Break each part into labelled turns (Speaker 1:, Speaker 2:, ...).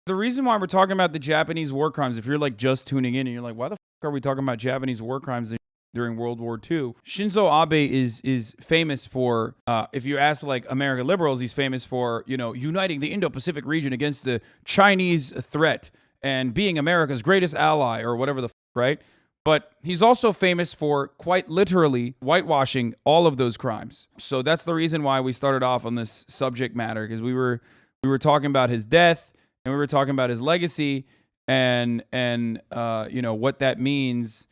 Speaker 1: The reason why we're talking about the Japanese war crimes, if you're like just tuning in and you're like, why the fuck are we talking about Japanese war crimes during World War II? Shinzo Abe is famous for, if you ask like American liberals, he's famous for, uniting the Indo-Pacific region against the Chinese threat and being America's greatest ally or whatever the fuck, right? But he's also famous for quite literally whitewashing all of those crimes. So that's the reason why we started off on this subject matter, because we were talking about his death and we were talking about his legacy and what that means.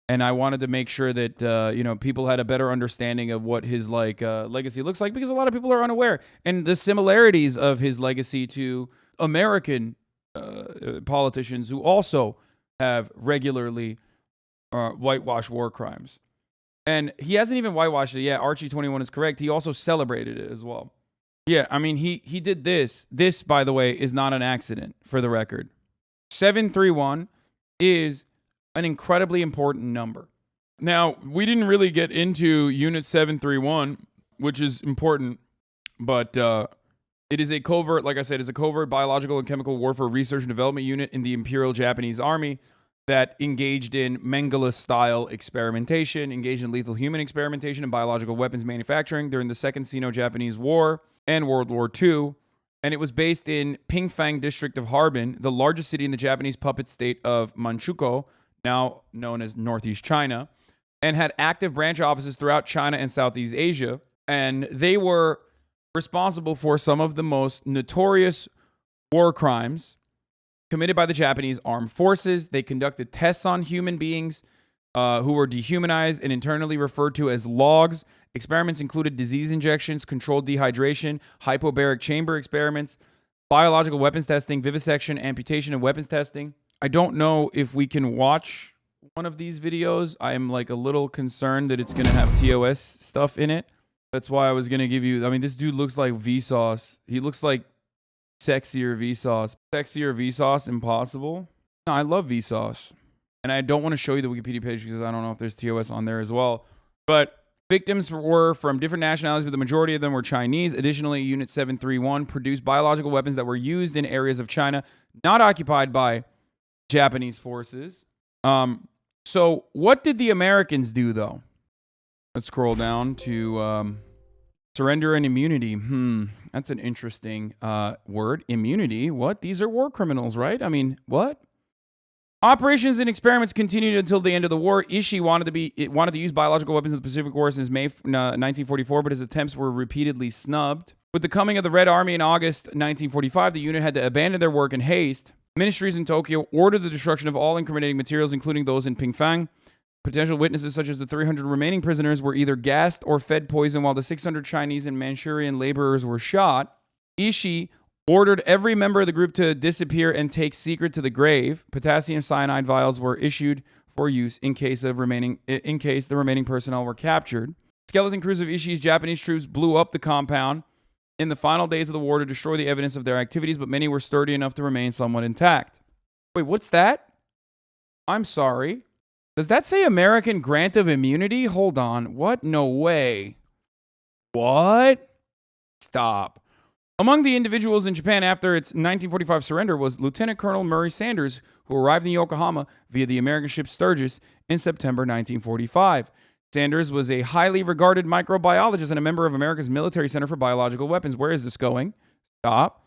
Speaker 1: And I wanted to make sure that people had a better understanding of what his legacy looks like, because a lot of people are unaware, and the similarities of his legacy to American politicians who also have regularly whitewashed war crimes. And he hasn't even whitewashed it yet. Archie21 is correct. He also celebrated it as well. Yeah, I mean, he did this. This, by the way, is not an accident, for the record. 731 is an incredibly important number. Now, we didn't really get into Unit 731, which is important, but it is a covert, like I said, it's a covert biological and chemical warfare research and development unit in the Imperial Japanese Army that engaged in Mengele-style experimentation, engaged in lethal human experimentation and biological weapons manufacturing during the Second Sino-Japanese War and World War II. And it was based in Pingfang district of Harbin, the largest city in the Japanese puppet state of Manchukuo, now known as Northeast China, and had active branch offices throughout China and Southeast Asia. And they were responsible for some of the most notorious war crimes committed by the Japanese armed forces. They conducted tests on human beings who were dehumanized and internally referred to as logs. Experiments included disease injections, controlled dehydration, hypobaric chamber experiments, biological weapons testing, vivisection, amputation, and weapons testing. I don't know if we can watch one of these videos. I am like a little concerned that it's going to have TOS stuff in it. That's why I was going to give you, I mean, this dude looks like Vsauce. He looks like sexier Vsauce. Sexier Vsauce, impossible. No, I love Vsauce. And I don't want to show you the Wikipedia page because I don't know if there's TOS on there as well. But victims were from different nationalities, but the majority of them were Chinese. Additionally, Unit 731 produced biological weapons that were used in areas of China not occupied by Japanese forces. So what did the Americans do, though? Let's scroll down to surrender and immunity. That's an interesting word. Immunity? What? These are war criminals, right? I mean, what? Operations and experiments continued until the end of the war. Ishii wanted to use biological weapons in the Pacific War since May 1944, but his attempts were repeatedly snubbed. With the coming of the Red Army in August 1945, the unit had to abandon their work in haste. Ministries in Tokyo ordered the destruction of all incriminating materials, including those in Pingfang. Potential witnesses, such as the 300 remaining prisoners, were either gassed or fed poison, while the 600 Chinese and Manchurian laborers were shot. Ishii ordered every member of the group to disappear and take secret to the grave. Potassium cyanide vials were issued for use in case the remaining personnel were captured. Skeleton crews of Ishii's Japanese troops blew up the compound in the final days of the war to destroy the evidence of their activities, but many were sturdy enough to remain somewhat intact. Wait, what's that? I'm sorry. Does that say American grant of immunity? Hold on. What? No way. What? Stop. Among the individuals in Japan after its 1945 surrender was Lieutenant Colonel Murray Sanders, who arrived in Yokohama via the American ship Sturgis in September 1945. Sanders was a highly regarded microbiologist and a member of America's Military Center for Biological Weapons. Where is this going? Stop.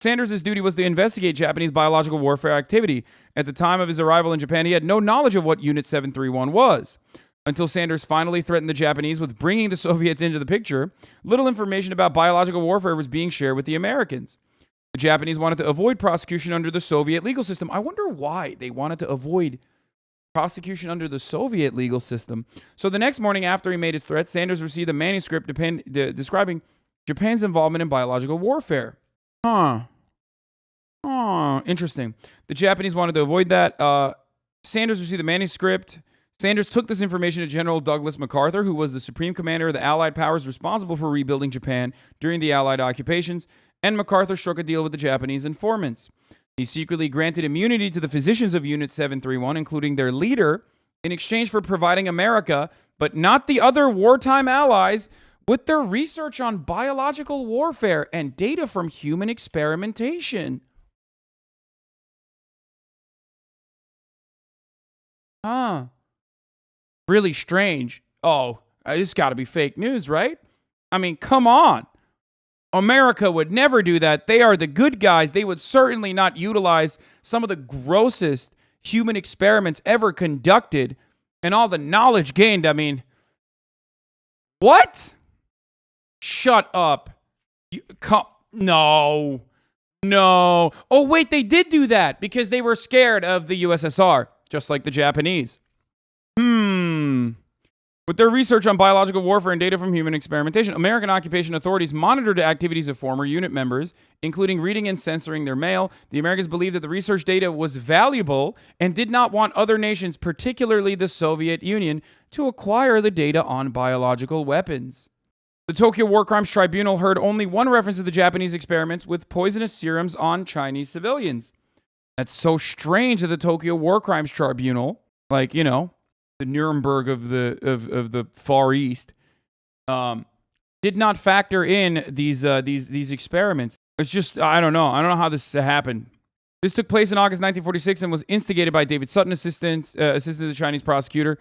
Speaker 1: Sanders' duty was to investigate Japanese biological warfare activity. At the time of his arrival in Japan, he had no knowledge of what Unit 731 was. Until Sanders finally threatened the Japanese with bringing the Soviets into the picture, little information about biological warfare was being shared with the Americans. The Japanese wanted to avoid prosecution under the Soviet legal system. I wonder why they wanted to avoid prosecution under the Soviet legal system. So the next morning after he made his threat, Sanders received a manuscript describing Japan's involvement in biological warfare. Interesting. The Japanese wanted to avoid that. Sanders received the manuscript. Sanders took this information to General Douglas MacArthur, who was the supreme commander of the Allied powers responsible for rebuilding Japan during the Allied occupations, and MacArthur struck a deal with the Japanese informants. He secretly granted immunity to the physicians of Unit 731, including their leader, in exchange for providing America, but not the other wartime allies, with their research on biological warfare and data from human experimentation. Huh. Really strange. Oh, this got to be fake news, right? I mean, come on. America would never do that. They are the good guys. They would certainly not utilize some of the grossest human experiments ever conducted and all the knowledge gained. I mean, what? Shut up. No. No. Oh, wait, they did do that because they were scared of the USSR, just like the Japanese. With their research on biological warfare and data from human experimentation, American occupation authorities monitored the activities of former unit members, including reading and censoring their mail. The Americans believed that the research data was valuable and did not want other nations, particularly the Soviet Union, to acquire the data on biological weapons. The Tokyo War Crimes Tribunal heard only one reference to the Japanese experiments with poisonous serums on Chinese civilians. That's so strange that the Tokyo War Crimes Tribunal, like, you know, the Nuremberg of the Far East, did not factor in these experiments. It's just, I don't know how this happened. This took place in August 1946 and was instigated by David Sutton, assistant to the Chinese prosecutor.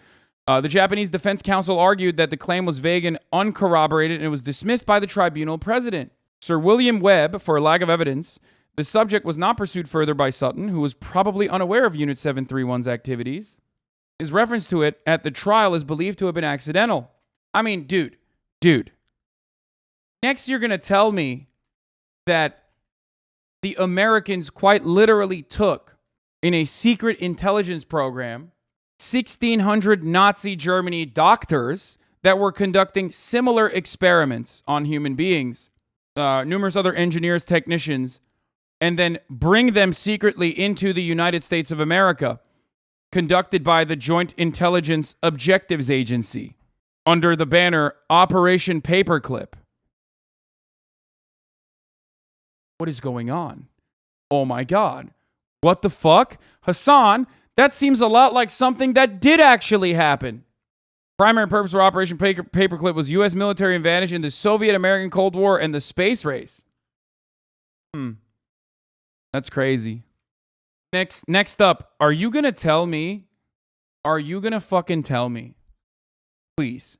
Speaker 1: The Japanese Defense Council argued that the claim was vague and uncorroborated, and it was dismissed by the tribunal president, Sir William Webb, for lack of evidence. The subject was not pursued further by Sutton, who was probably unaware of Unit 731's activities. His reference to it at the trial is believed to have been accidental. I mean, dude. Next, you're going to tell me that the Americans quite literally took, in a secret intelligence program, 1,600 Nazi Germany doctors that were conducting similar experiments on human beings, numerous other engineers, technicians, and then bring them secretly into the United States of America, conducted by the Joint Intelligence Objectives Agency under the banner Operation Paperclip. What is going on? Oh my God. What the fuck? Hasan, that seems a lot like something that did actually happen. Primary purpose for Operation Paperclip was U.S. military advantage in the Soviet-American Cold War and the space race. That's crazy. Next up, are you going to tell me? Are you going to fucking tell me? Please.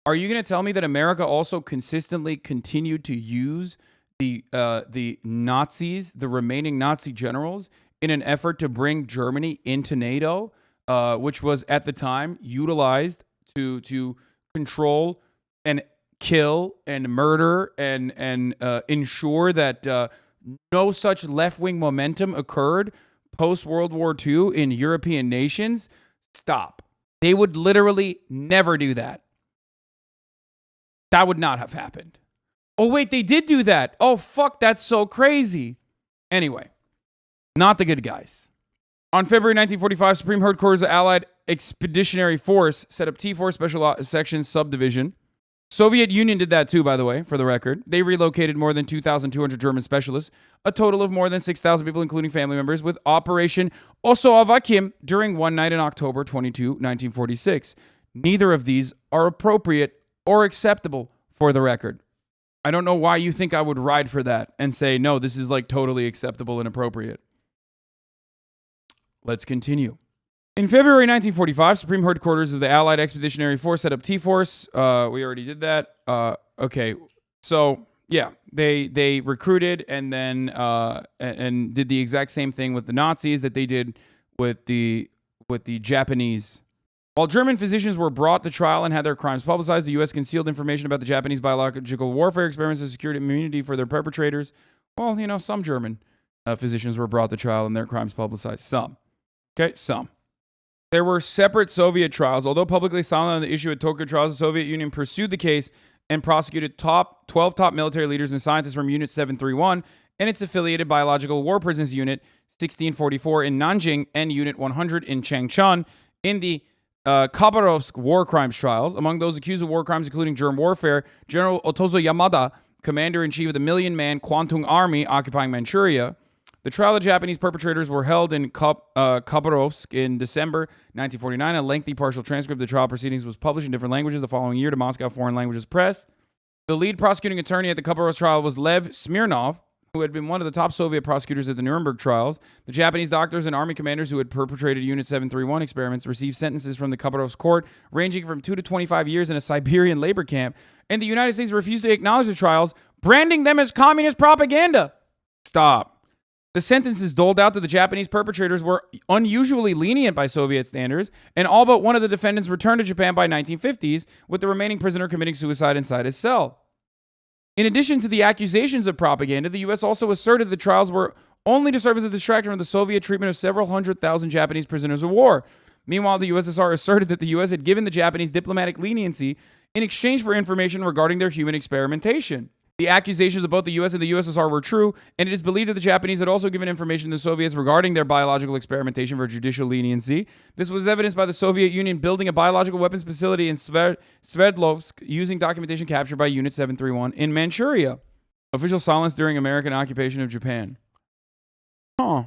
Speaker 1: Are you going to tell me that America also consistently continued to use the Nazis, the remaining Nazi generals, in an effort to bring Germany into NATO, which was at the time utilized to control and kill and murder and ensure that no such left-wing momentum occurred post-World War II in European nations? Stop. They would literally never do that. That would not have happened. Oh, wait, they did do that. Oh, fuck, that's so crazy. Anyway, not the good guys. On February 1945, Supreme Headquarters of Allied Expeditionary Force set up T4 Special Section Subdivision. Soviet Union did that too, by the way, for the record. They relocated more than 2,200 German specialists, a total of more than 6,000 people, including family members, with Operation Osoavakim during one night in October 22, 1946. Neither of these are appropriate or acceptable for the record. I don't know why you think I would ride for that and say, no, this is like totally acceptable and appropriate. Let's continue. In February 1945, Supreme Headquarters of the Allied Expeditionary Force set up T-Force. We already did that. Okay. So, yeah, they recruited and then and did the exact same thing with the Nazis that they did with the Japanese. While German physicians were brought to trial and had their crimes publicized, the U.S. concealed information about the Japanese biological warfare experiments and secured immunity for their perpetrators. Well, you know, some German physicians were brought to trial and their crimes publicized. Some. Okay, some. There were separate Soviet trials. Although publicly silent on the issue at Tokyo trials, the Soviet Union pursued the case and prosecuted 12 top military leaders and scientists from Unit 731 and its affiliated Biological War Prisons Unit 1644 in Nanjing and Unit 100 in Changchun in the Khabarovsk war crimes trials. Among those accused of war crimes, including germ warfare, General Otozo Yamada, commander-in-chief of the million-man Kwantung Army occupying Manchuria. The trial of Japanese perpetrators were held in Khabarovsk in December 1949. A lengthy partial transcript of the trial proceedings was published in different languages the following year to Moscow Foreign Languages Press. The lead prosecuting attorney at the Khabarovsk trial was Lev Smirnov, who had been one of the top Soviet prosecutors at the Nuremberg trials. The Japanese doctors and army commanders who had perpetrated Unit 731 experiments received sentences from the Khabarovsk court ranging from 2 to 25 years in a Siberian labor camp, and the United States refused to acknowledge the trials, branding them as communist propaganda. Stop. The sentences doled out to the Japanese perpetrators were unusually lenient by Soviet standards, and all but one of the defendants returned to Japan by 1950s, with the remaining prisoner committing suicide inside his cell. In addition to the accusations of propaganda, the U.S. also asserted the trials were only to serve as a distraction from the Soviet treatment of several 100,000 Japanese prisoners of war. Meanwhile, the USSR asserted that the U.S. had given the Japanese diplomatic leniency in exchange for information regarding their human experimentation. The accusations of both the U.S. and the USSR were true, and it is believed that the Japanese had also given information to the Soviets regarding their biological experimentation for judicial leniency. This was evidenced by the Soviet Union building a biological weapons facility in Sverdlovsk using documentation captured by Unit 731 in Manchuria. Official silence during American occupation of Japan. Huh.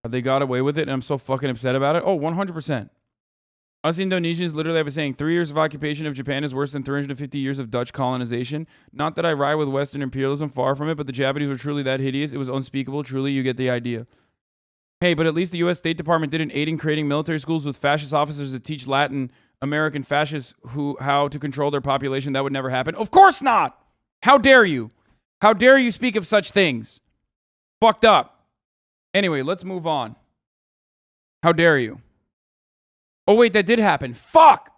Speaker 1: They got away with it, and I'm so fucking upset about it. Oh, 100%. Us Indonesians literally have a saying, 3 years of occupation of Japan is worse than 350 years of Dutch colonization. Not that I ride with Western imperialism, far from it, but the Japanese were truly that hideous. It was unspeakable. Truly, you get the idea. Hey, but at least the U.S. State Department didn't aid in creating military schools with fascist officers that teach Latin American fascists how to control their population. That would never happen. Of course not! How dare you? How dare you speak of such things? Fucked up. Anyway, let's move on. How dare you? Oh, wait, that did happen. Fuck!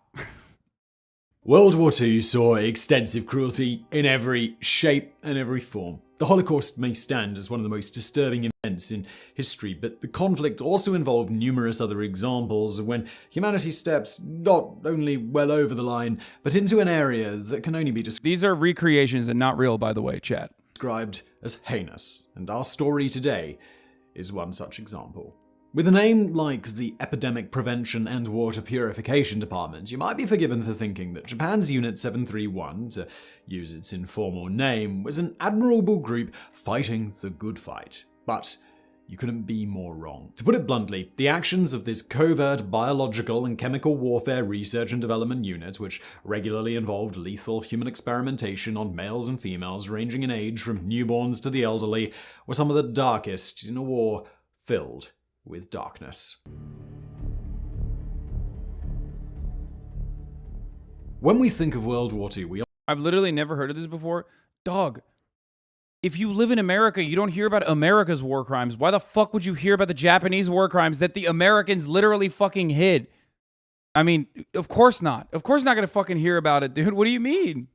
Speaker 2: World War II saw extensive cruelty in every shape and every form. The Holocaust may stand as one of the most disturbing events in history, but the conflict also involved numerous other examples of when humanity steps not only well over the line, but into an area that can only be
Speaker 1: These are recreations and not real, by the way, chat.
Speaker 2: Described as heinous, and our story today is one such example. With a name like the Epidemic Prevention and Water Purification Department, you might be forgiven for thinking that Japan's Unit 731, to use its informal name, was an admirable group fighting the good fight. But you couldn't be more wrong. To put it bluntly, the actions of this covert biological and chemical warfare research and development unit, which regularly involved lethal human experimentation on males and females ranging in age from newborns to the elderly, were some of the darkest in a war filled with darkness. When we think of World War II,
Speaker 1: I've literally never heard of this before. Dog, if you live in America, you don't hear about America's war crimes. Why the fuck would you hear about the Japanese war crimes that the Americans literally fucking hid? I mean, of course not. Of course not gonna fucking hear about it, dude. What do you mean?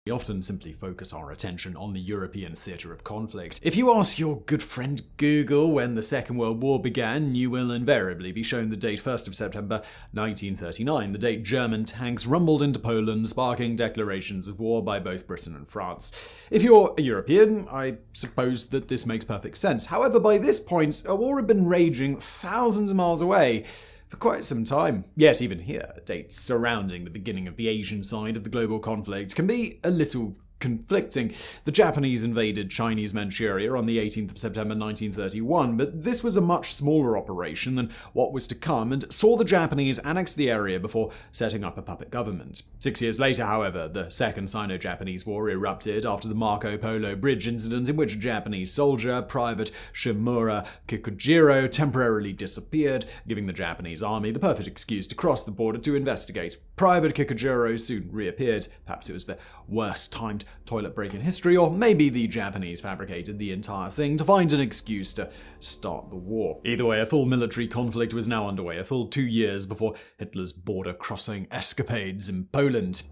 Speaker 2: We often simply focus our attention on the European theatre of conflict. If you ask your good friend Google when the Second World War began, you will invariably be shown the date 1st of September 1939, the date German tanks rumbled into Poland, sparking declarations of war by both Britain and France. If you're a European, I suppose that this makes perfect sense. However, by this point, a war had been raging thousands of miles away for quite some time. Yet even here, dates surrounding the beginning of the Asian side of the global conflict can be a little conflicting. The Japanese invaded Chinese Manchuria on the 18th of September 1931, but this was a much smaller operation than what was to come and saw the Japanese annex the area before setting up a puppet government. 6 years later, however, the Second Sino-Japanese War erupted after the Marco Polo Bridge incident, in which a Japanese soldier, Private Shimura Kikujiro, temporarily disappeared, giving the Japanese army the perfect excuse to cross the border to investigate. Private Kikujiro soon reappeared. Perhaps it was the worst timed toilet break in history, or maybe the Japanese fabricated the entire thing to find an excuse to start the war. Either way, a full military conflict was now underway, a full 2 years before Hitler's border-crossing escapades in Poland.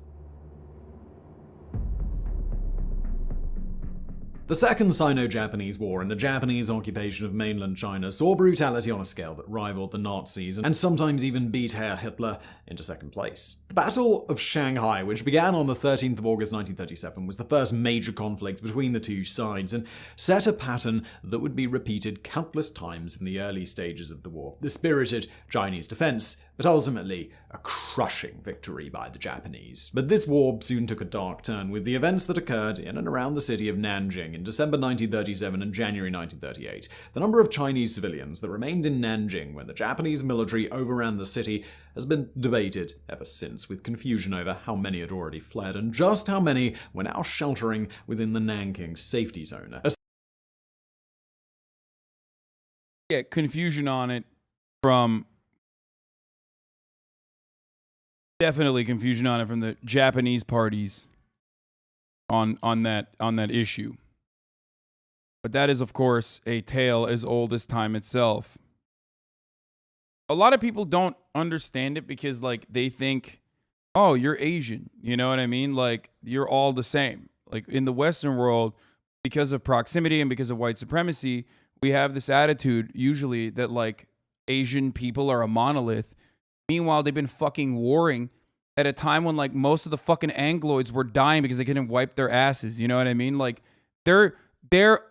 Speaker 2: The Second Sino-Japanese War and the Japanese occupation of mainland China saw brutality on a scale that rivaled the Nazis and sometimes even beat Herr Hitler into second place. The Battle of Shanghai, which began on the 13th of August 1937, was the first major conflict between the two sides and set a pattern that would be repeated countless times in the early stages of the war. The spirited Chinese defense but ultimately a crushing victory by the Japanese. But this war soon took a dark turn with the events that occurred in and around the city of Nanjing in December 1937 and January 1938. The number of Chinese civilians that remained in Nanjing when the Japanese military overran the city has been debated ever since, with confusion over how many had already fled and just how many were now sheltering within the Nanking safety zone.
Speaker 1: Yeah, confusion on it from definitely confusion on it from the Japanese parties on that issue. But that is, of course, a tale as old as time itself. A lot of people don't understand it because, like, they think, oh, you're Asian. You know what I mean? Like, you're all the same. Like, in the Western world, because of proximity and because of white supremacy, we have this attitude usually that, like, Asian people are a monolith. Meanwhile, they've been fucking warring at a time when, like, most of the fucking Angloids were dying because they couldn't wipe their asses. You know what I mean? Like, their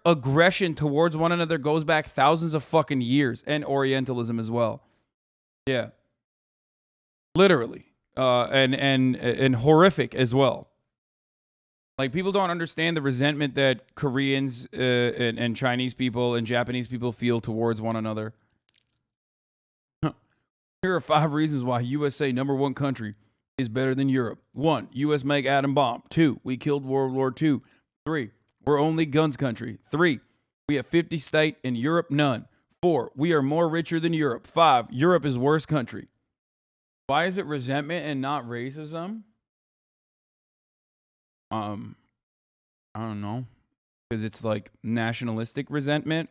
Speaker 1: aggression towards one another goes back thousands of fucking years, and Orientalism as well. Yeah. Literally. And horrific as well. Like, people don't understand the resentment that Koreans and Chinese people and Japanese people feel towards one another. Here are 5 reasons why USA, #1 country, is better than Europe. 1, US make atom bomb. 2, we killed World War II. 3, we're only guns country. 3, we have 50 state and Europe none. 4, we are more richer than Europe. 5, Europe is worse country. Why is it resentment and not racism? I don't know. Because it's like nationalistic resentment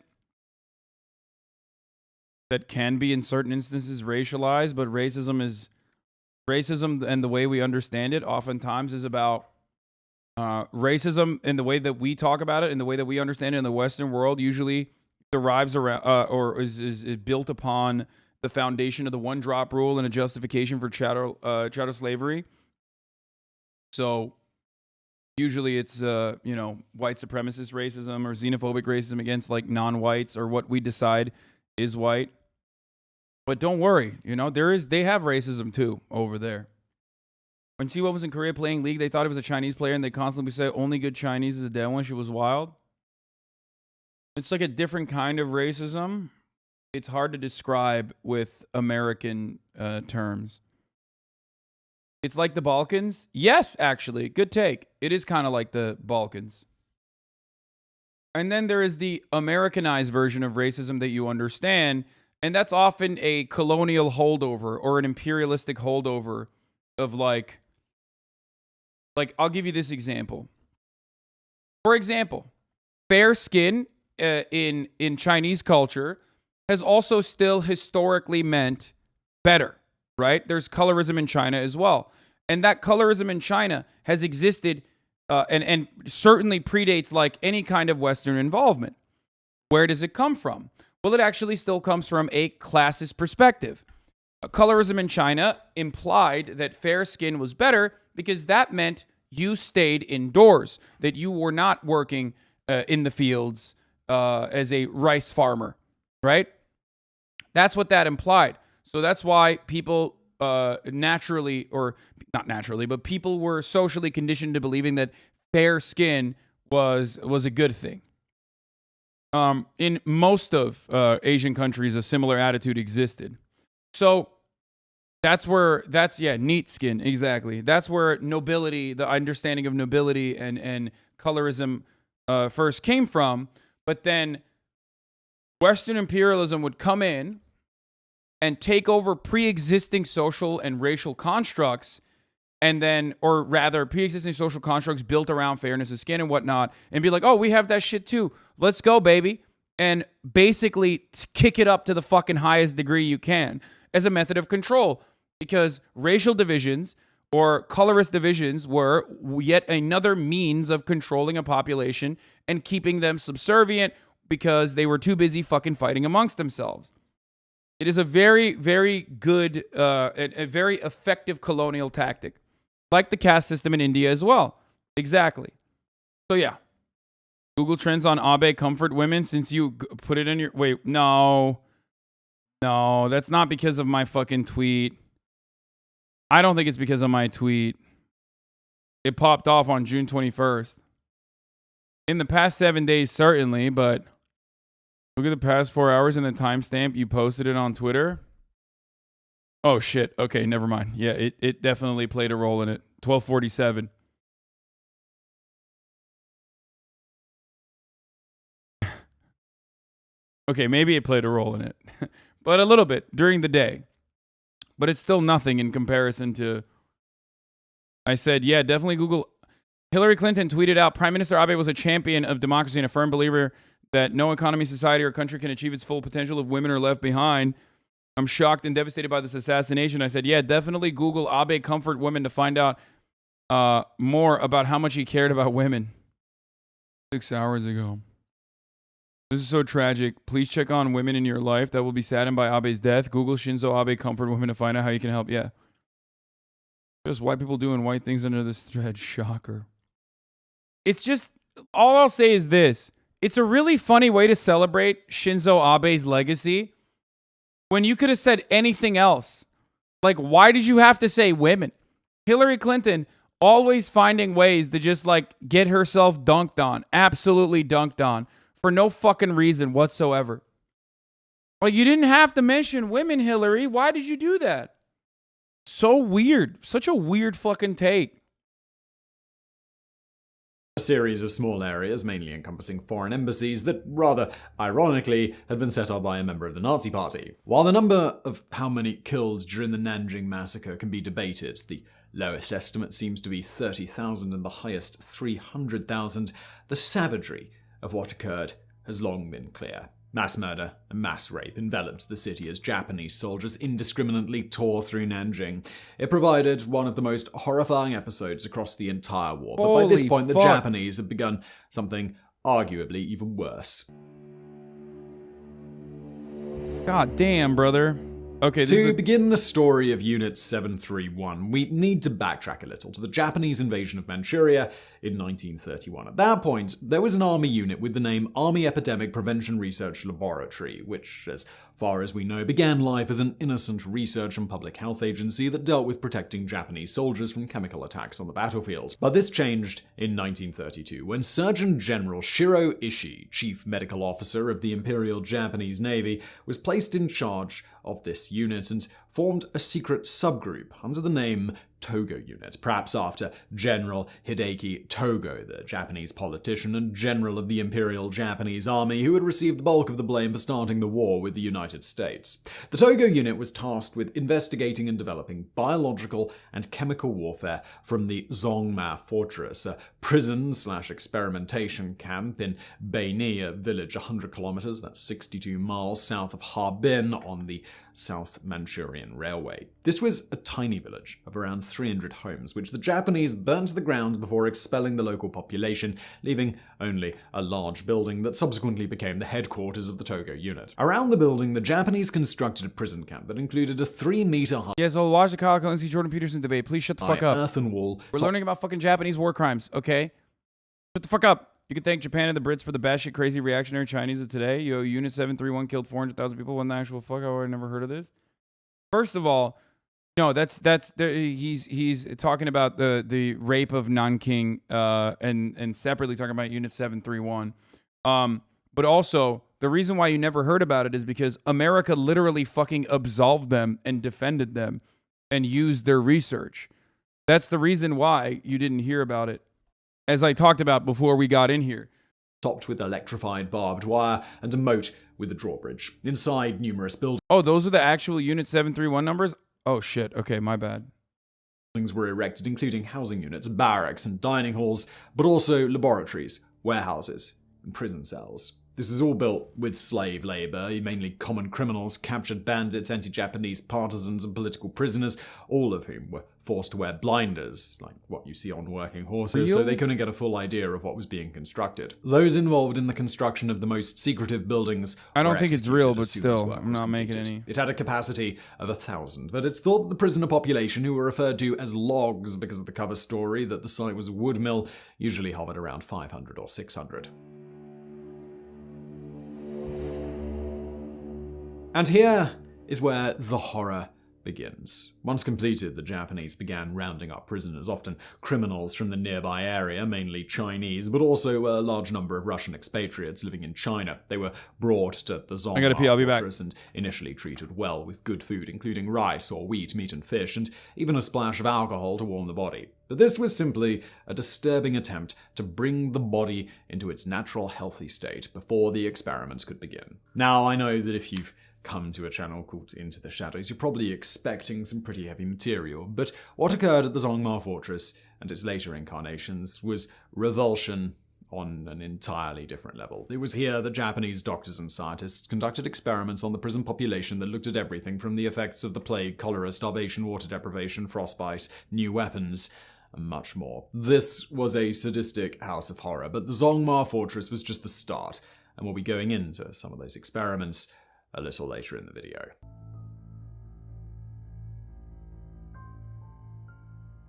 Speaker 1: that can be in certain instances racialized, but racism and the way we understand it oftentimes is about racism in the way that we talk about it and the way that we understand it in the Western world usually derives around or is built upon the foundation of the one drop rule and a justification for chattel slavery. So usually it's white supremacist racism or xenophobic racism against, like, non-whites or what we decide is white. But don't worry, they have racism too over there. When Siwoo was in Korea playing League, they thought it was a Chinese player and they constantly say only good Chinese is a dead one. She was wild. It's like a different kind of racism. It's hard to describe with American terms. It's like the Balkans. Yes, actually. Good take. It is kind of like the Balkans. And then there is the Americanized version of racism that you understand, and that's often a colonial holdover or an imperialistic holdover of like I'll give you this example. For example, fair skin in Chinese culture has also still historically meant better. Right? There's colorism in China as well. And that colorism in China has existed and certainly predates, like, any kind of Western involvement. Where does it come from? Well, it actually still comes from a classist perspective. Colorism in China implied that fair skin was better because that meant you stayed indoors, that you were not working in the fields as a rice farmer, right? That's what that implied. So that's why people naturally, or not naturally, but people were socially conditioned to believing that fair skin was a good thing. In most of Asian countries, a similar attitude existed. So neat skin, exactly. That's where nobility, the understanding of nobility and colorism first came from. But then Western imperialism would come in and take over pre-existing social and racial constructs, and then, or rather, pre-existing social constructs built around fairness of skin and whatnot, and be like, oh, we have that shit too. Let's go, baby. And basically kick it up to the fucking highest degree you can as a method of control. Because racial divisions or colorist divisions were yet another means of controlling a population and keeping them subservient because they were too busy fucking fighting amongst themselves. It is a very, very good, a very effective colonial tactic. Like the caste system in India as well. Exactly. So yeah. Google Trends on Abe comfort women since you put it in your... Wait, no. No, that's not because of my fucking tweet. I don't think it's because of my tweet. It popped off on June 21st. In the past 7 days, certainly, but look at the past 4 hours and the timestamp. You posted it on Twitter. Oh, shit. Okay, never mind. Yeah, it definitely played a role in it. 12:47. Okay, maybe it played a role in it. But a little bit during the day. But it's still nothing in comparison to... I said, yeah, definitely Google... Hillary Clinton tweeted out, Prime Minister Abe was a champion of democracy and a firm believer that no economy, society, or country can achieve its full potential if women are left behind. I'm shocked and devastated by this assassination. I said, yeah, definitely Google Abe comfort women to find out more about how much he cared about women. 6 hours ago. This is so tragic. Please check on women in your life that will be saddened by Abe's death. Google Shinzo Abe comfort women to find out how you can help. Yeah. Just white people doing white things under this thread. Shocker. It's just, all I'll say is this. It's a really funny way to celebrate Shinzo Abe's legacy when you could have said anything else. Like, why did you have to say women? Hillary Clinton always finding ways to just, like, get herself dunked on. Absolutely dunked on. For no fucking reason whatsoever. Like, you didn't have to mention women, Hillary. Why did you do that? So weird. Such a weird fucking take.
Speaker 2: A series of small areas, mainly encompassing foreign embassies, that rather ironically had been set up by a member of the Nazi Party. While the number of how many killed during the Nanjing massacre can be debated, the lowest estimate seems to be 30,000 and the highest 300,000, the savagery of what occurred has long been clear. Mass murder and mass rape enveloped the city as Japanese soldiers indiscriminately tore through Nanjing. It provided one of the most horrifying episodes across the entire war, but by this point the Japanese had begun something arguably even worse.
Speaker 1: God damn, brother. Okay,
Speaker 2: to begin the story of Unit 731, we need to backtrack a little to the Japanese invasion of Manchuria in 1931. At that point, there was an army unit with the name Army Epidemic Prevention Research Laboratory, which, as far as we know, began life as an innocent research and public health agency that dealt with protecting Japanese soldiers from chemical attacks on the battlefield. But this changed in 1932, when Surgeon General Shiro Ishii, chief medical officer of the Imperial Japanese Navy, was placed in charge of this unit and formed a secret subgroup under the name Togo Unit, perhaps after General Hideki Togo, the Japanese politician and general of the Imperial Japanese Army, who had received the bulk of the blame for starting the war with the United States. The Togo Unit was tasked with investigating and developing biological and chemical warfare from the Zongma Fortress, a prison/experimentation camp in Beini, a village 100 kilometers, that's 62 miles south of Harbin on the South Manchurian Railway. This was a tiny village of around 300 homes, which the Japanese burned to the ground before expelling the local population, leaving only a large building that subsequently became the headquarters of the Togo Unit. Around the building, the Japanese constructed a prison camp that included a 3-meter high...
Speaker 1: Yeah, so watch the Kyle Kalinske Jordan Peterson debate. Please shut the fuck up.
Speaker 2: ...earthen wall.
Speaker 1: We're learning about fucking Japanese war crimes, okay? Shut the fuck up. You can thank Japan and the Brits for the batshit crazy reactionary Chinese of today. Yo, Unit 731 killed 400,000 people. What the actual fuck? I never heard of this. First of all, no, he's talking about the rape of Nanking and separately talking about Unit 731. But also, the reason why you never heard about it is because America literally fucking absolved them and defended them and used their research. That's the reason why you didn't hear about it, as I talked about before we got in here.
Speaker 2: Topped with electrified barbed wire and a moat with a drawbridge. Inside, numerous buildings.
Speaker 1: Oh, those are the actual Unit 731 numbers? Oh, shit. Okay, my bad.
Speaker 2: Buildings were erected, including housing units, barracks, and dining halls, but also laboratories, warehouses, and prison cells. This is all built with slave labor, mainly common criminals, captured bandits, anti-Japanese partisans, and political prisoners, all of whom were forced to wear blinders, like what you see on working horses, so they couldn't get a full idea of what was being constructed. Those involved in the construction of the most secretive buildings
Speaker 1: I don't think it's real, but still, I'm not making any.
Speaker 2: It had a capacity of 1,000, but it's thought that the prisoner population, who were referred to as logs because of the cover story that the site was a wood mill, usually hovered around 500 or 600. And here is where the horror begins. Once completed, the Japanese began rounding up prisoners, often criminals from the nearby area, mainly Chinese, but also a large number of Russian expatriates living in China. They were brought to the
Speaker 1: I gotta pee, I'll be back.
Speaker 2: fortress and initially treated well with good food, including rice or wheat, meat and fish, and even a splash of alcohol to warm the body. But this was simply a disturbing attempt to bring the body into its natural healthy state before the experiments could begin. Now, I know that if you've come to a channel called Into the Shadows, you're probably expecting some pretty heavy material, but what occurred at the Zongma Fortress and its later incarnations was revulsion on an entirely different level. It was here that Japanese doctors and scientists conducted experiments on the prison population that looked at everything from the effects of the plague, cholera, starvation, water deprivation, frostbite, new weapons, and much more. This was a sadistic house of horror, but the Zongma Fortress was just the start, and we'll be going into some of those experiments a little later in the video.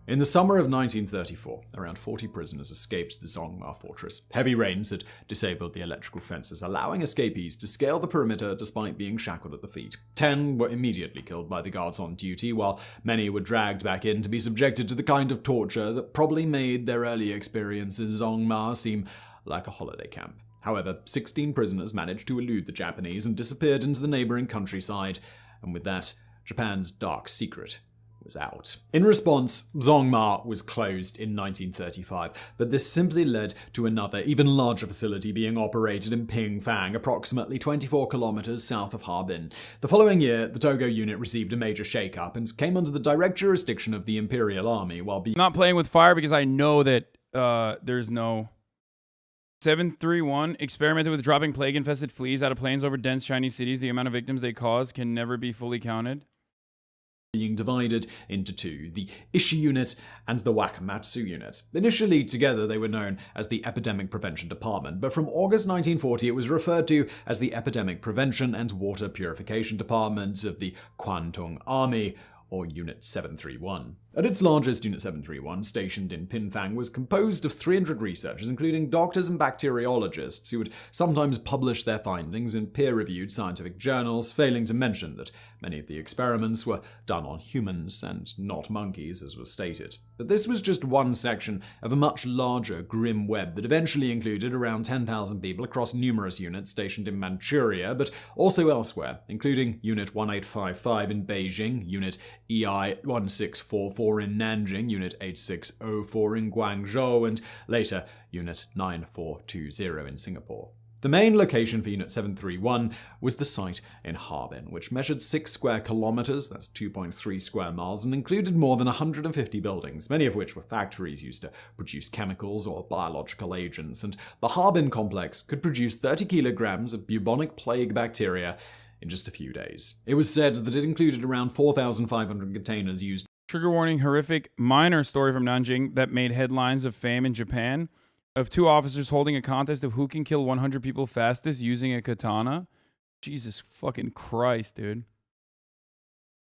Speaker 2: In the summer of 1934, around 40 prisoners escaped the Zongma Fortress. Heavy rains had disabled the electrical fences, allowing escapees to scale the perimeter despite being shackled at the feet. 10 were immediately killed by the guards on duty, while many were dragged back in to be subjected to the kind of torture that probably made their early experiences Zongma seem like a holiday camp. However, 16 prisoners managed to elude the Japanese and disappeared into the neighboring countryside, and with that, Japan's dark secret was out. In response, Zongma was closed in 1935, but this simply led to another, even larger facility being operated in Pingfang, approximately 24 kilometers south of Harbin. The following year, the Togo unit received a major shakeup and came under the direct jurisdiction of the Imperial Army while being...
Speaker 1: I'm not playing with fire because I know that there's no... 731 experimented with dropping plague-infested fleas out of planes over dense Chinese cities. The amount of victims they cause can never be fully counted.
Speaker 2: Being divided into two, the Ishi unit and the Wakamatsu unit. Initially together they were known as the Epidemic Prevention Department, but from August 1940 it was referred to as the Epidemic Prevention and Water Purification Department of the Kwantung Army, or Unit 731. At its largest, Unit 731, stationed in Pingfang, was composed of 300 researchers, including doctors and bacteriologists, who would sometimes publish their findings in peer-reviewed scientific journals, failing to mention that many of the experiments were done on humans and not monkeys, as was stated. But this was just one section of a much larger, grim web that eventually included around 10,000 people across numerous units stationed in Manchuria, but also elsewhere, including Unit 1855 in Beijing, Unit EI 1644 in Nanjing, Unit 8604 in Guangzhou, and later Unit 9420 in Singapore. The main location for Unit 731 was the site in Harbin, which measured 6 square kilometers, that's 2.3 square miles, and included more than 150 buildings, many of which were factories used to produce chemicals or biological agents, and the Harbin complex could produce 30 kilograms of bubonic plague bacteria in just a few days. It was said that it included around 4,500 containers used.
Speaker 1: Trigger warning, horrific minor story from Nanjing that made headlines of fame in Japan, of 2 officers holding a contest of who can kill 100 people fastest using a katana. Jesus fucking Christ, dude.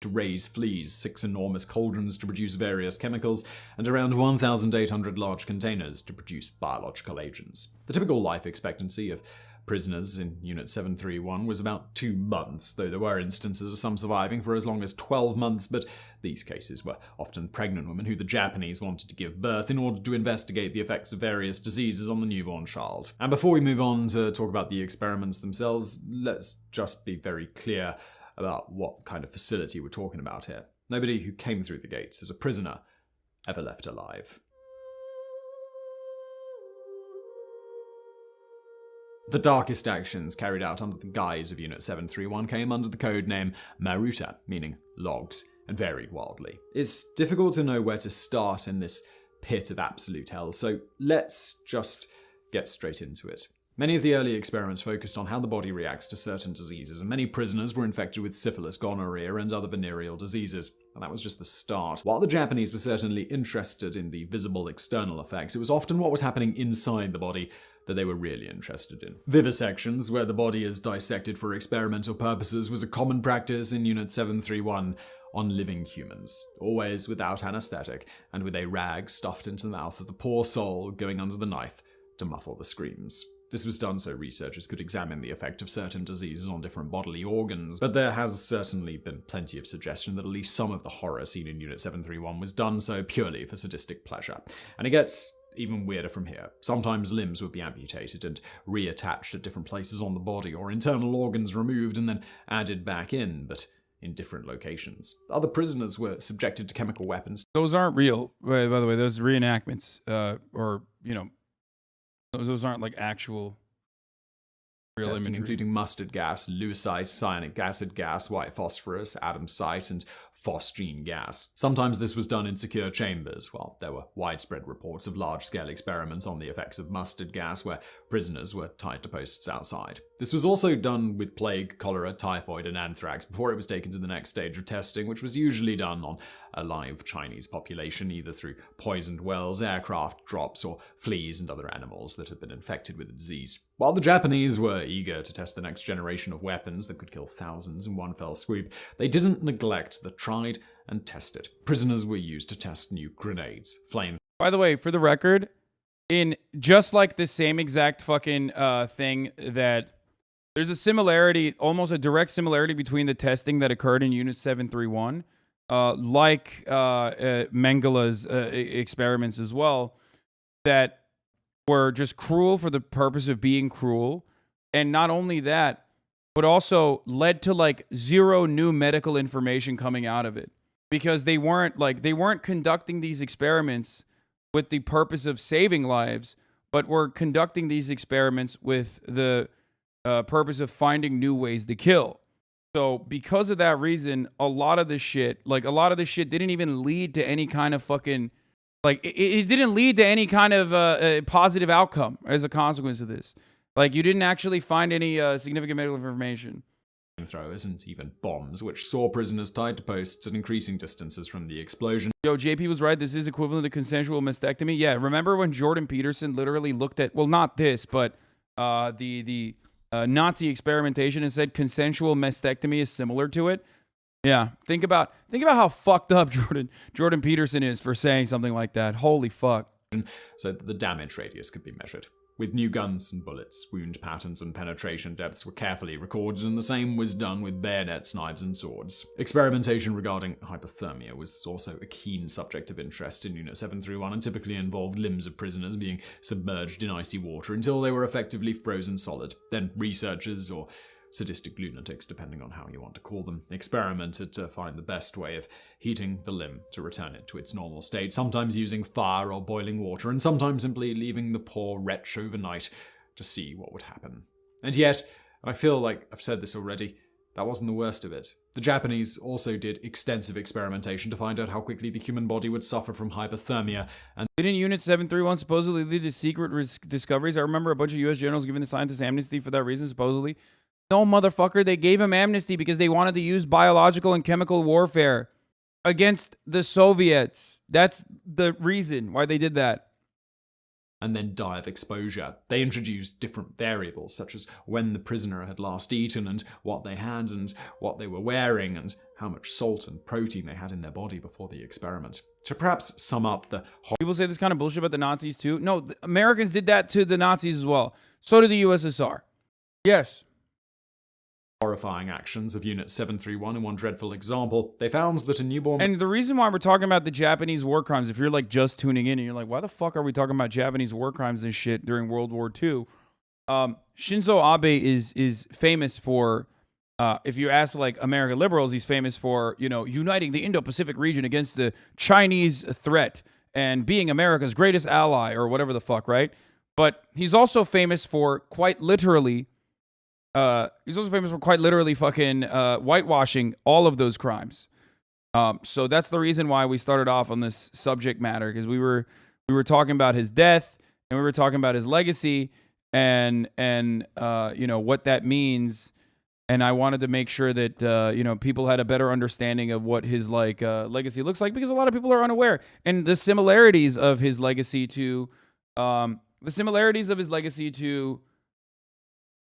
Speaker 2: To raise fleas, 6 enormous cauldrons to produce various chemicals, and around 1,800 large containers to produce biological agents. The typical life expectancy of prisoners in Unit 731 was about 2 months, though there were instances of some surviving for as long as 12 months, but these cases were often pregnant women who the Japanese wanted to give birth in order to investigate the effects of various diseases on the newborn child. And before we move on to talk about the experiments themselves, let's just be very clear about what kind of facility we're talking about here. Nobody who came through the gates as a prisoner ever left alive. The darkest actions carried out under the guise of Unit 731 came under the code name Maruta, meaning logs, and varied wildly. It's difficult to know where to start in this pit of absolute hell, so let's just get straight into it. Many of the early experiments focused on how the body reacts to certain diseases, and many prisoners were infected with syphilis, gonorrhea, and other venereal diseases. And that was just the start. While the Japanese were certainly interested in the visible external effects, it was often what was happening inside the body that they were really interested in. Vivisections, where the body is dissected for experimental purposes, was a common practice in Unit 731 on living humans, always without anesthetic, and with a rag stuffed into the mouth of the poor soul going under the knife to muffle the screams. This was done so researchers could examine the effect of certain diseases on different bodily organs, but there has certainly been plenty of suggestion that at least some of the horror seen in Unit 731 was done so purely for sadistic pleasure. And it gets even weirder from here. Sometimes limbs would be amputated and reattached at different places on the body, or internal organs removed and then added back in, but in different locations. Other prisoners were subjected to chemical weapons.
Speaker 1: Those aren't real, by the way. Those reenactments, or, you know, those aren't like actual real
Speaker 2: Testing,
Speaker 1: imagery.
Speaker 2: including mustard gas, leucite, cyanic acid gas, white phosphorus, adamsite, and phosgene gas. Sometimes this was done in secure chambers, while there were widespread reports of large-scale experiments on the effects of mustard gas where prisoners were tied to posts outside. This was also done with plague, cholera, typhoid, and anthrax before it was taken to the next stage of testing, which was usually done on a live Chinese population, either through poisoned wells, aircraft drops, or fleas and other animals that had been infected with the disease. While the Japanese were eager to test the next generation of weapons that could kill thousands in one fell swoop, they didn't neglect the tried and tested. Prisoners were used to test new grenades, flame.
Speaker 1: By the way, for the record, in just like the same exact fucking thing, that there's a similarity, almost a direct similarity between the testing that occurred in Unit 731, Mengele's experiments as well, that were just cruel for the purpose of being cruel. And not only that, but also led to like zero new medical information coming out of it, because they weren't conducting these experiments with the purpose of saving lives, but were conducting these experiments with the purpose of finding new ways to kill. So because of that reason, a lot of this shit didn't even lead to any kind of fucking, like, it didn't lead to any kind of positive outcome as a consequence of this. Like, you didn't actually find any significant medical information.
Speaker 2: Throwers and even bombs, which saw prisoners tied to posts at increasing distances from the explosion.
Speaker 1: Yo, JP was right. This is equivalent to consensual mastectomy. Yeah, remember when Jordan Peterson literally looked at, well, not this, but the Nazi experimentation and said consensual mastectomy is similar to it? Yeah, think about how fucked up Jordan Peterson is for saying something like that. Holy fuck.
Speaker 2: So that the damage radius could be measured. With new guns and bullets, wound patterns and penetration depths were carefully recorded, and the same was done with bayonets, knives, and swords. Experimentation regarding hypothermia was also a keen subject of interest in Unit 731, and typically involved limbs of prisoners being submerged in icy water until they were effectively frozen solid. Then researchers, or sadistic lunatics, depending on how you want to call them, experimented to find the best way of heating the limb to return it to its normal state, sometimes using fire or boiling water, and sometimes simply leaving the poor wretch overnight to see what would happen. And yet, I feel like I've said this already, that wasn't the worst of it. The Japanese also did extensive experimentation to find out how quickly the human body would suffer from hypothermia. And
Speaker 1: didn't Unit 731 supposedly lead to secret discoveries? I remember a bunch of U.S. generals giving the scientists amnesty for that reason, supposedly. No, motherfucker, they gave him amnesty because they wanted to use biological and chemical warfare against the Soviets. That's the reason why they did that.
Speaker 2: And then die of exposure. They introduced different variables, such as when the prisoner had last eaten, and what they had, and what they were wearing, and how much salt and protein they had in their body before the experiment. To perhaps sum up the...
Speaker 1: People say this kind of bullshit about the Nazis too. No, the Americans did that to the Nazis as well. So did the USSR. Yes.
Speaker 2: Horrifying actions of Unit 731 in one dreadful example, they found that a newborn...
Speaker 1: And the reason why we're talking about the Japanese war crimes, if you're like just tuning in and you're like, why the fuck are we talking about Japanese war crimes and shit during World War II? Shinzo Abe is famous for, if you ask like American liberals, he's famous for, you know, uniting the Indo-Pacific region against the Chinese threat and being America's greatest ally or whatever the fuck, right? But he's also famous for quite literally fucking whitewashing all of those crimes. So that's the reason why we started off on this subject matter, because we were talking about his death and we were talking about his legacy and you know what that means. And I wanted to make sure that you know, people had a better understanding of what his legacy looks like, because a lot of people are unaware, and the similarities of his legacy to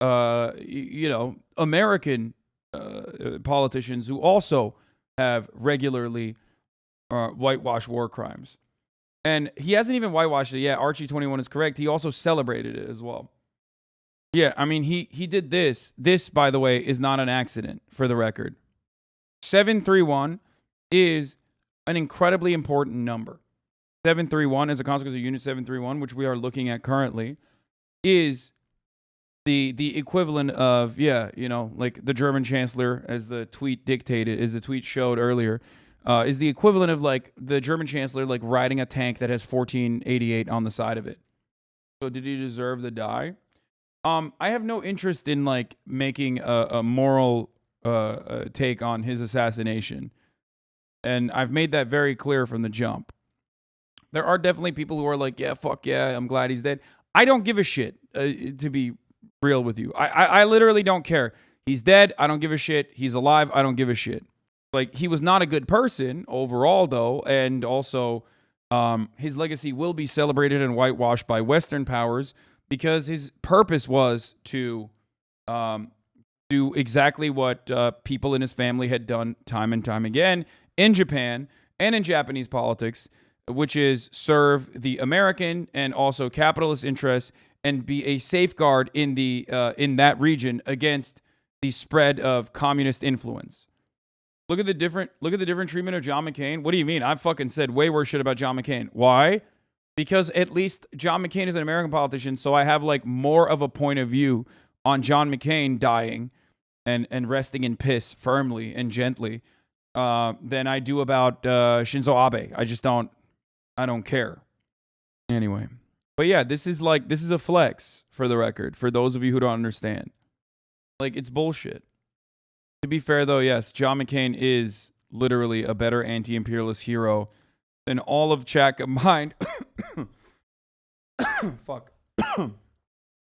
Speaker 1: you know, American politicians who also have regularly whitewashed war crimes. And he hasn't even whitewashed it yet. Archie 21 is correct. He also celebrated it as well. Yeah, I mean, he did this. This, by the way, is not an accident, for the record. 731 is an incredibly important number. 731, as a consequence of Unit 731, which we are looking at currently, is the equivalent of, like the German Chancellor, as the tweet dictated, as the tweet showed earlier, is the equivalent of like the German Chancellor like riding a tank that has 1488 on the side of it. So did he deserve the die? I have no interest in like making a moral take on his assassination, and I've made that very clear from the jump. There are definitely people who are like, yeah, fuck yeah, I'm glad he's dead. I don't give a shit, to be real with you. I literally don't care. He's dead. I don't give a shit. He's alive. I don't give a shit. Like, he was not a good person overall, though, and also his legacy will be celebrated and whitewashed by Western powers because his purpose was to do exactly what people in his family had done time and time again in Japan and in Japanese politics, which is serve the American and also capitalist interests and be a safeguard in the in that region against the spread of communist influence. Look at the different treatment of John McCain. What do you mean? I've fucking said way worse shit about John McCain. Why? Because at least John McCain is an American politician, so I have like more of a point of view on John McCain dying and resting in piss firmly and gently than I do about Shinzo Abe. I don't care. Anyway. But yeah, this is a flex, for the record, for those of you who don't understand. Like, it's bullshit. To be fair, though, yes, John McCain is literally a better anti-imperialist hero than all of chat combined. Fuck.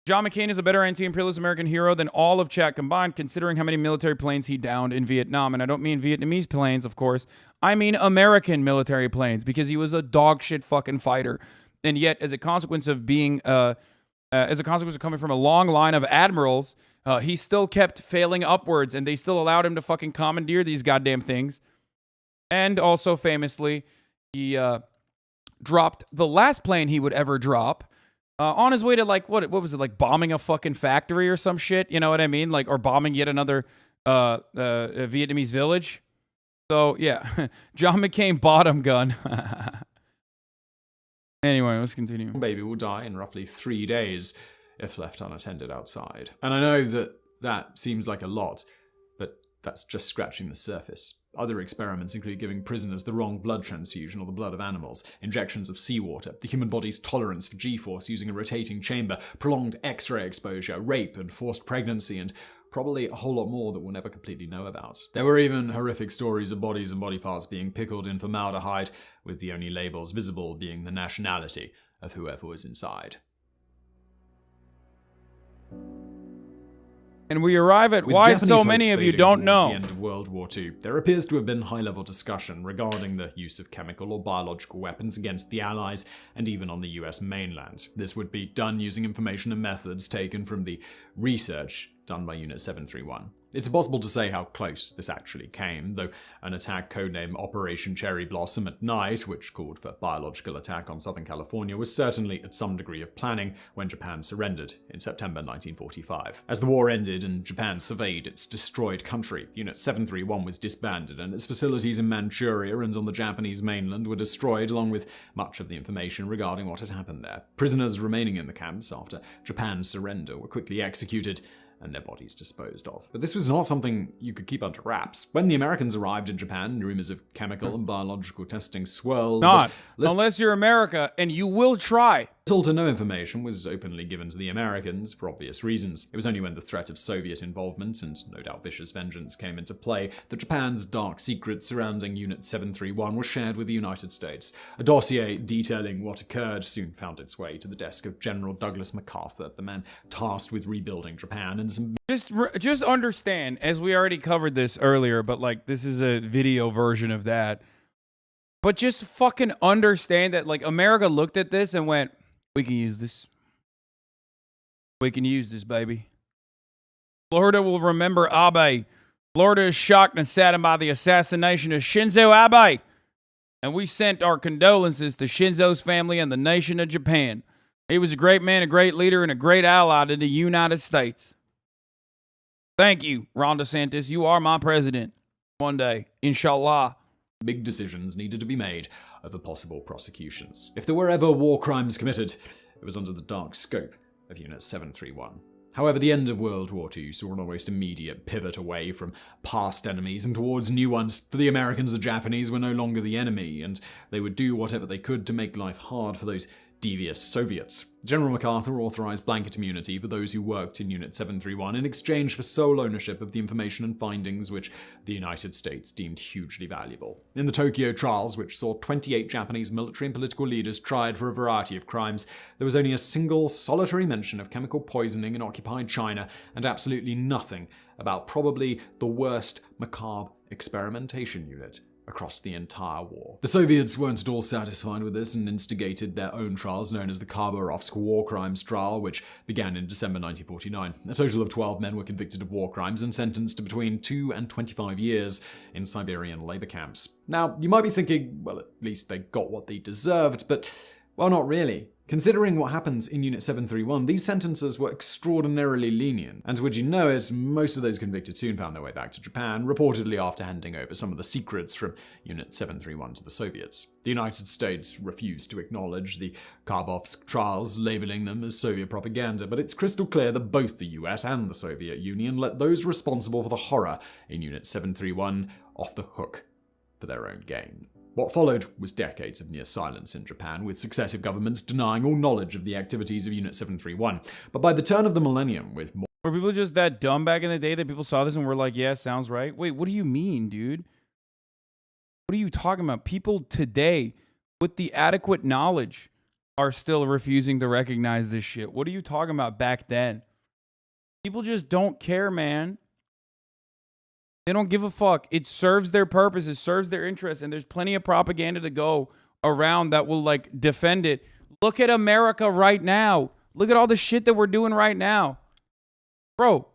Speaker 1: John McCain is a better anti-imperialist American hero than all of chat combined, considering how many military planes he downed in Vietnam. And I don't mean Vietnamese planes, of course. I mean American military planes, because he was a dog shit fucking fighter. And yet, as a consequence of being, as a consequence of coming from a long line of admirals, he still kept failing upwards, and they still allowed him to fucking commandeer these goddamn things. And also, famously, he dropped the last plane he would ever drop on his way to, like, what was it, like bombing a fucking factory or some shit? You know what I mean? Like, or bombing yet another Vietnamese village. So, yeah, John McCain bottom gun. Anyway, let's continue.
Speaker 2: Baby will die in roughly 3 days if left unattended outside. And I know that seems like a lot, but that's just scratching the surface. Other experiments include giving prisoners the wrong blood transfusion or the blood of animals, injections of seawater, the human body's tolerance for G-force using a rotating chamber, prolonged X-ray exposure, rape and forced pregnancy, and probably a whole lot more that we'll never completely know about. There were even horrific stories of bodies and body parts being pickled in formaldehyde, with the only labels visible being the nationality of whoever was inside.
Speaker 1: And we arrive at why so many of you don't know.
Speaker 2: At the end of World War II, there appears to have been high-level discussion regarding the use of chemical or biological weapons against the Allies and even on the US mainland. This would be done using information and methods taken from the research done by Unit 731. It's impossible to say how close this actually came, though an attack codenamed Operation Cherry Blossom at Night, which called for biological attack on Southern California, was certainly at some degree of planning when Japan surrendered in September 1945. As the war ended and Japan surveyed its destroyed country, Unit 731 was disbanded and its facilities in Manchuria and on the Japanese mainland were destroyed, along with much of the information regarding what had happened there. Prisoners remaining in the camps after Japan's surrender were quickly executed and their bodies disposed of. But this was not something you could keep under wraps. When the Americans arrived in Japan, rumors of chemical and biological testing swirled.
Speaker 1: Not unless you're America, and you will try.
Speaker 2: Little to no information was openly given to the Americans, for obvious reasons. It was only when the threat of Soviet involvement, and no doubt vicious vengeance, came into play that Japan's dark secrets surrounding Unit 731 were shared with the United States. A dossier detailing what occurred soon found its way to the desk of General Douglas MacArthur, the man tasked with rebuilding Japan, and some...
Speaker 1: Just understand, as we already covered this earlier, but like this is a video version of that. But just fucking understand that like America looked at this and went, we can use this. We can use this, baby. Florida will remember Abe. Florida is shocked and saddened by the assassination of Shinzo Abe. And we sent our condolences to Shinzo's family and the nation of Japan. He was a great man, a great leader, and a great ally to the United States. Thank you, Ron DeSantis. You are my president one day, inshallah.
Speaker 2: Big decisions needed to be made over possible prosecutions. If there were ever war crimes committed, it was under the dark scope of Unit 731. However, the end of World War II saw an almost immediate pivot away from past enemies and towards new ones. For the Americans, the Japanese were no longer the enemy, and they would do whatever they could to make life hard for those devious Soviets. General MacArthur authorized blanket immunity for those who worked in Unit 731 in exchange for sole ownership of the information and findings which the United States deemed hugely valuable. In the Tokyo trials, which saw 28 Japanese military and political leaders tried for a variety of crimes, there was only a single solitary mention of chemical poisoning in occupied China, and absolutely nothing about probably the worst macabre experimentation unit across the entire war. The Soviets weren't at all satisfied with this and instigated their own trials known as the Khabarovsk War Crimes Trial, which began in December 1949. A total of 12 men were convicted of war crimes and sentenced to between 2 and 25 years in Siberian labor camps. Now, you might be thinking, well, at least they got what they deserved, but, well, not really. Considering what happens in Unit 731, these sentences were extraordinarily lenient, and would you know it, most of those convicted soon found their way back to Japan, reportedly after handing over some of the secrets from Unit 731 to the Soviets. The United States refused to acknowledge the Khabarovsk trials, labeling them as Soviet propaganda, but it's crystal clear that both the US and the Soviet Union let those responsible for the horror in Unit 731 off the hook for their own gain. What followed was decades of near silence in Japan, with successive governments denying all knowledge of the activities of Unit 731. But by the turn of the millennium, with more...
Speaker 1: Were people just that dumb back in the day that people saw this and were like, yeah, sounds right? Wait, what do you mean, dude? What are you talking about? People today, with the adequate knowledge, are still refusing to recognize this shit. What are you talking about back then? People just don't care, man. They don't give a fuck. It serves their purpose. It serves their interests. And there's plenty of propaganda to go around that will, like, defend it. Look at America right now. Look at all the shit that we're doing right now. Bro,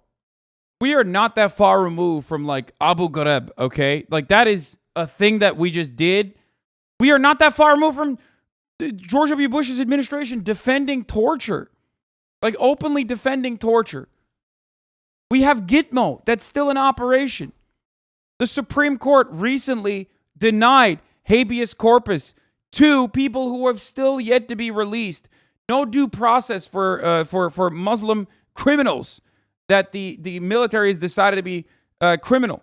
Speaker 1: we are not that far removed from, like, Abu Ghraib, okay? Like, that is a thing that we just did. We are not that far removed from George W. Bush's administration defending torture. Like, openly defending torture. We have Gitmo that's still in operation. The Supreme Court recently denied habeas corpus to people who have still yet to be released. No due process for Muslim criminals that the military has decided to be criminal.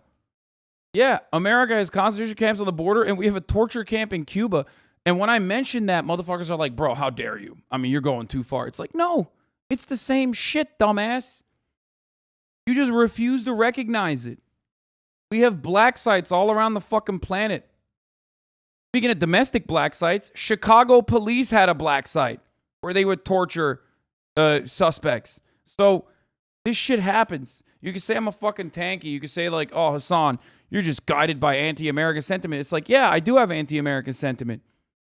Speaker 1: Yeah, America has concentration camps on the border, and we have a torture camp in Cuba. And when I mention that, motherfuckers are like, bro, how dare you? I mean, you're going too far. It's like, no, it's the same shit, dumbass. You just refuse to recognize it. We have black sites all around the fucking planet. Speaking of domestic black sites, Chicago police had a black site where they would torture suspects. So this shit happens. You can say I'm a fucking tanky. You can say like, oh, Hasan, you're just guided by anti-American sentiment. It's like, yeah, I do have anti-American sentiment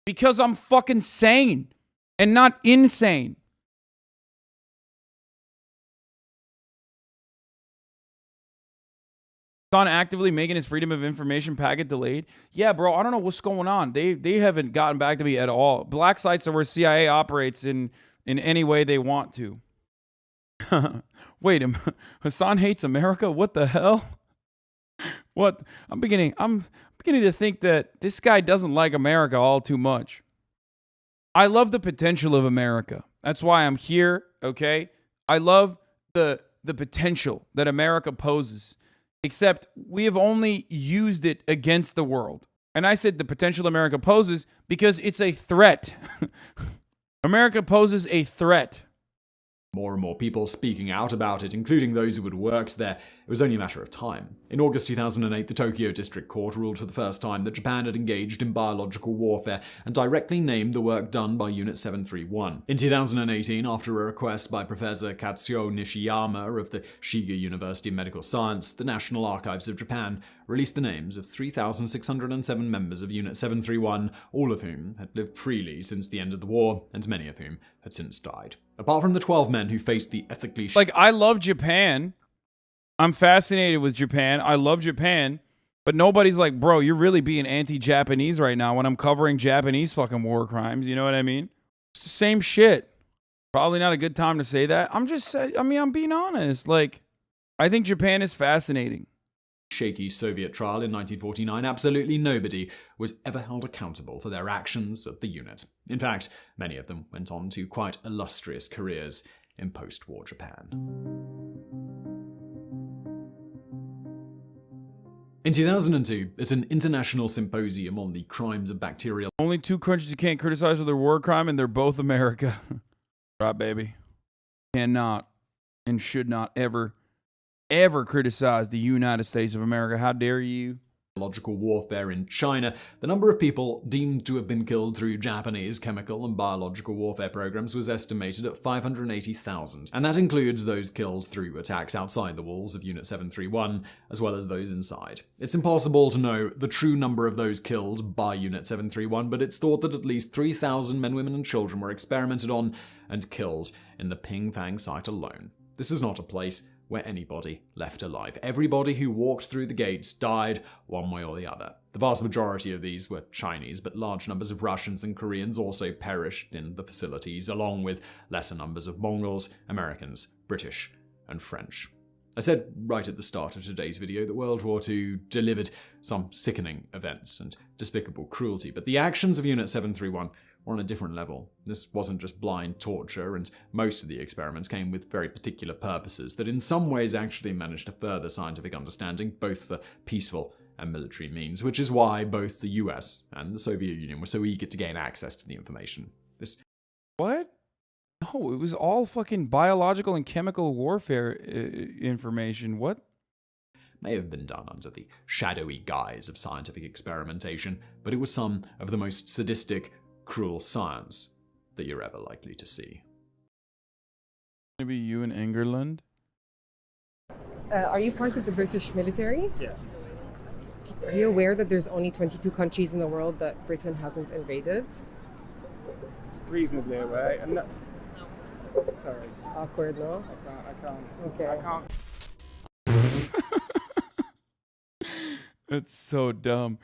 Speaker 1: because I'm fucking sane and not insane. On actively making his Freedom of Information packet delayed. Yeah, bro, I don't know what's going on. They haven't gotten back to me at all. Black sites are where CIA operates in any way they want to. Wait, Hasan hates America? What the hell? What? I'm beginning to think that this guy doesn't like America all too much. I love the potential of America. That's why I'm here, okay? I love the potential that America poses. Except we have only used it against the world. And I said the potential America poses because it's a threat. America poses a threat.
Speaker 2: More and more people speaking out about it, including those who had worked there. It was only a matter of time. In August 2008, the Tokyo District Court ruled for the first time that Japan had engaged in biological warfare and directly named the work done by Unit 731. In 2018, after a request by Professor Katsuo Nishiyama of the Shiga University of Medical Science, the National Archives of Japan released the names of 3,607 members of Unit 731, all of whom had lived freely since the end of the war, and many of whom had since died. Apart from the 12 men who faced the ethically...
Speaker 1: Like, I love Japan. I'm fascinated with Japan. I love Japan. But nobody's like, bro, you're really being anti-Japanese right now when I'm covering Japanese fucking war crimes. You know what I mean? It's the same shit. Probably not a good time to say that. I'm just saying, I mean, I'm being honest. Like, I think Japan is fascinating.
Speaker 2: Shaky Soviet trial in 1949, absolutely nobody was ever held accountable for their actions at the unit. In fact, many of them went on to quite illustrious careers in post-war Japan. In 2002, at an international symposium on the crimes of bacterial
Speaker 1: Only two countries you can't criticize for their war crime, and they're both America. Right, baby. Cannot and should not ever criticize the United States of America. How dare you?
Speaker 2: biological warfare in China, the number of people deemed to have been killed through Japanese chemical and biological warfare programs was estimated at 580,000, and that includes those killed through attacks outside the walls of Unit 731, as well as those inside. It's impossible to know the true number of those killed by Unit 731, but it's thought that at least 3,000 men, women, and children were experimented on and killed in the Pingfang site alone. This was not a place where anybody left alive. Everybody who walked through the gates died one way or the other. The vast majority of these were Chinese, but large numbers of Russians and Koreans also perished in the facilities, along with lesser numbers of Mongols, Americans, British, and French. I said right at the start of today's video that World War II delivered some sickening events and despicable cruelty, but the actions of Unit 731 were on a different level. This wasn't just blind torture, and most of the experiments came with very particular purposes that in some ways actually managed to further scientific understanding, both for peaceful and military means, which is why both the US and the Soviet Union were so eager to gain access to the information.
Speaker 1: What? No, it was all fucking biological and chemical warfare information. What?
Speaker 2: May have been done under the shadowy guise of scientific experimentation, but it was some of the most sadistic, cruel science that you're ever likely to see.
Speaker 1: Maybe you in England?
Speaker 3: Are you part of the British military?
Speaker 4: Yes.
Speaker 3: Are you aware that there's only 22 countries in the world that Britain hasn't invaded?
Speaker 4: Reasonably aware. And no. Sorry.
Speaker 3: Awkward, no?
Speaker 4: I can't.
Speaker 3: Okay.
Speaker 4: I can't.
Speaker 1: That's so dumb.